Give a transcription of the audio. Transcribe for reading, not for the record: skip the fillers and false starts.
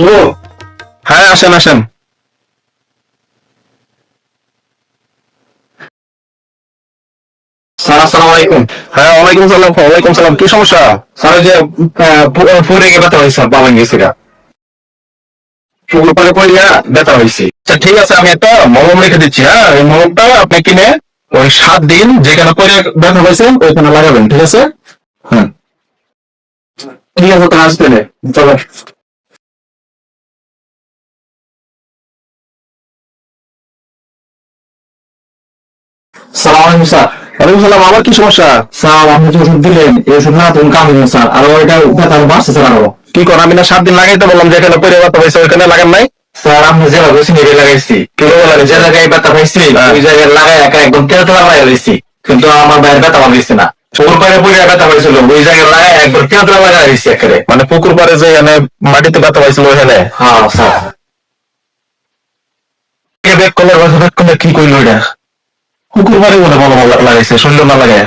আসবো? হ্যাঁ, আসেন আসেন। স্যার আসসালামু আলাইকুম। হ্যাঁ, ওয়ালাইকুম সালাম। ওয়ালাইকুম সালাম। কি সমস্যা? স্যার ওই যে পরে গিয়ে ব্যথা হয়েছে, বাবা গেছিল পুকুর পাড়ে পড়িয়া ব্যথা হয়েছে। আচ্ছা, ঠিক আছে, আমি একটা মলম লিখে দিচ্ছি। হ্যাঁ, এই মলমটা আপনি কিনে ওই 7 দিন যেখানে পরে ব্যথা পাইছেন ওইখানে লাগাবেন, ঠিক আছে? হ্যাঁ ঠিক আছে, তো আসতে চলো। সালাম আলাইকুম স্যার। ওয়ালাইকুম সালাম। আমার কি সমস্যা? স্যার আপনি যে ওষুধ দিলেন এই ওষুধ না তখন কাম দিলেন স্যার, আর ওইটা ব্যথা বাড়ছে স্যার আরো। কি কর, আমি না 7 দিন লাগাইতে বললাম, যেখানে পরে ব্যথা পাইছে ওইখানে লাগান নাই? স্যার আপনি যে লাগাইছি নিজে লাগাইছি, কিন্তু যে জায়গায় ব্যথা পাইছি ওই জায়গায় লাগাই একা একদম তেল তেলা লাগাই দিচ্ছি, কিন্তু আমার বাইরে ব্যথা পাইছে না। পুকুর পাড়ে পড়িয়া ব্যথা পাইছিল ওই জায়গায় লাগাই একদম তেল তেলা লাগাই দিচ্ছি একেবারে। মানে পুকুর পাড়ে যে এখানে মাটিতে ব্যথা পাইছিল ওখানে? হ্যাঁ স্যার। ব্যাক করলে কি কইলো এটা? পুকুর পাড়ে বলে ভালো লাগাইছে, শরীর না লাগায়।